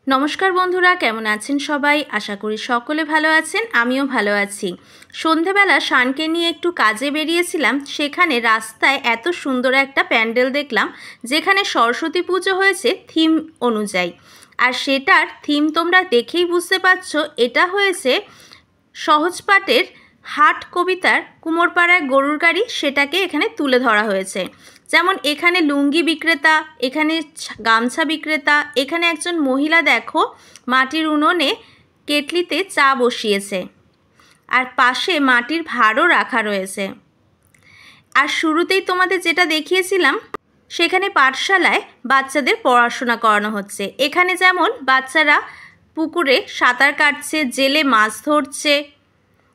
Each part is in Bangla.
नमस्कार बंधुरा केमन आছেন सबाई आशा करी सकले भालो आছেন आमिও भालो आছি। सन्ध्येबेला शानके निये एकटू काजे बेरिয়েছিলাম, সেখানে রাস্তায় এত সুন্দর একটা প্যান্ডেল দেখলাম যেখানে সরস্বতী পুজো হয়েছে থিম অনুযায়ী। আর সেটার থিম তোমরা দেখেই বুঝতে পারছো, এটা হয়েছে সহজপাঠের হাট কবিতার কুমোরপাড়ায় গরুর গাড়ি, সেটাকে এখানে তুলে ধরা হয়েছে। যেমন এখানে লুঙ্গি বিক্রেতা, এখানে গামছা বিক্রেতা, এখানে একজন মহিলা দেখো মাটির উনুনে কেটলিতে চা বসিয়েছে, আর পাশে মাটির ভাঁড়ও রাখা রয়েছে। আর শুরুতেই তোমাদের যেটা দেখিয়েছিলাম, সেখানে পাঠশালায় বাচ্চাদের পড়াশোনা করানো হচ্ছে। এখানে যেমন বাচ্চারা পুকুরে সাঁতার কাটছে, জেলে মাছ ধরছে,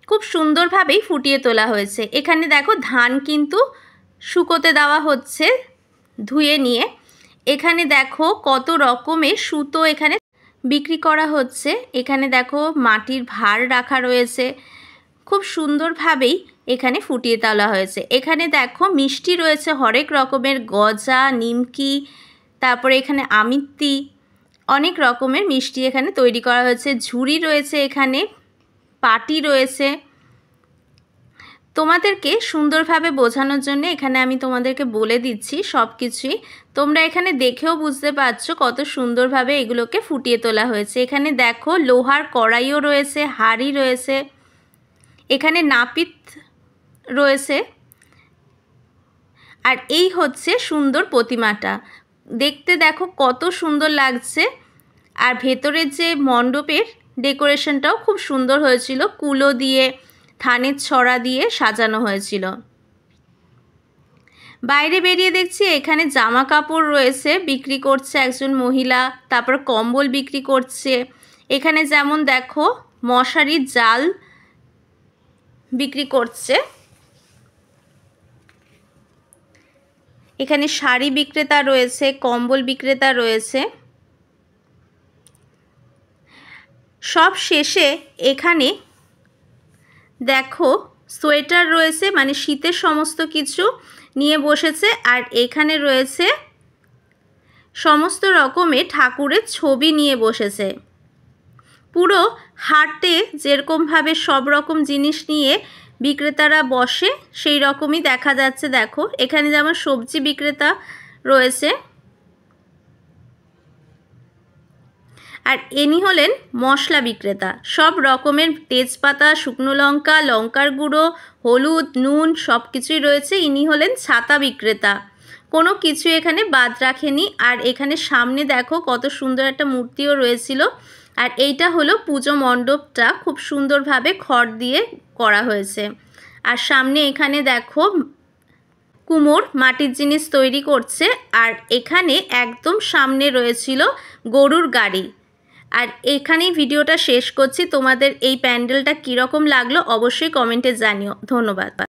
খুব সুন্দরভাবেই ফুটিয়ে তোলা হয়েছে। এখানে দেখো ধান কিন্তু শুকোতে দেওয়া হচ্ছে ধুয়ে নিয়ে। এখানে দেখো কত রকমের সুতো এখানে বিক্রি করা হচ্ছে। এখানে দেখো মাটির ভাঁড় রাখা রয়েছে, খুব সুন্দরভাবেই এখানে ফুটিয়ে তোলা হয়েছে। এখানে দেখো মিষ্টি রয়েছে হরেক রকমের, গজা, নিমকি, তারপরে এখানে আমিত্তি, অনেক রকমের মিষ্টি এখানে তৈরি করা হয়েছে। ঝুড়ি রয়েছে, এখানে পাটি রয়েছে। তোমাদেরকে সুন্দরভাবে বোঝানোর জন্য এখানে আমি তোমাদেরকে বলে দিচ্ছি সব কিছুই। তোমরা এখানে দেখেও বুঝতে পারছো কত সুন্দরভাবে এগুলোকে ফুটিয়ে তোলা হয়েছে। এখানে দেখো লোহার কড়াইও রয়েছে, হাঁড়ি রয়েছে, এখানে নাপিত রয়েছে। আর এই হচ্ছে সুন্দর প্রতিমাটা, দেখতে দেখো কত সুন্দর লাগছে। আর ভেতরের যে মণ্ডপের ডেকোরেশনটাও খুব সুন্দর হয়েছিল, কুলো দিয়ে, ধানের ছড়া দিয়ে সাজানো হয়েছিল। বাইরে বেরিয়ে দেখছি এখানে জামা কাপড় রয়েছে, বিক্রি করছে একজন মহিলা, তারপর কম্বল বিক্রি করছে। এখানে যেমন দেখো মশারির জাল বিক্রি করছে। এখানে শাড়ি বিক্রেতা রয়েছে, কম্বল বিক্রেতা রয়েছে। সব শেষে এখানে দেখো সোয়েটার রয়েছে, মানে শীতের সমস্ত কিছু নিয়ে বসেছে। আর এখানে রয়েছে সমস্ত রকমের ঠাকুরের ছবি নিয়ে বসেছে। পুরো হাটে যেরকমভাবে সব রকম জিনিস নিয়ে বিক্রেতারা বসে সেই রকমই দেখা যাচ্ছে। দেখো এখানে যেমন সবজি বিক্রেতা রয়েছে, আর ইনি হলেন মশলা বিক্রেতা। সব রকমের তেজপাতা, শুকনো লঙ্কা, লঙ্কার গুঁড়ো, হলুদ, নুন সব কিছুই রয়েছে। ইনি হলেন ছাতা বিক্রেতা, কোনো কিছু এখানে বাদ রাখেনি। আর এখানে সামনে দেখো কত সুন্দর একটা মূর্তিও রয়েছিল। আর এইটা হলো পুজো মণ্ডপটা, খুব সুন্দরভাবে খড় দিয়ে করা হয়েছে। আর সামনে এখানে দেখো কুমোর মাটির জিনিস তৈরি করছে। আর এখানে একদম সামনে রয়েছিল গরুর গাড়ি। আর এখানেই ভিডিওটা শেষ করছি। তোমাদের এই প্যান্ডেলটা কীরকম লাগলো অবশ্যই কমেন্টে জানিও। ধন্যবাদ।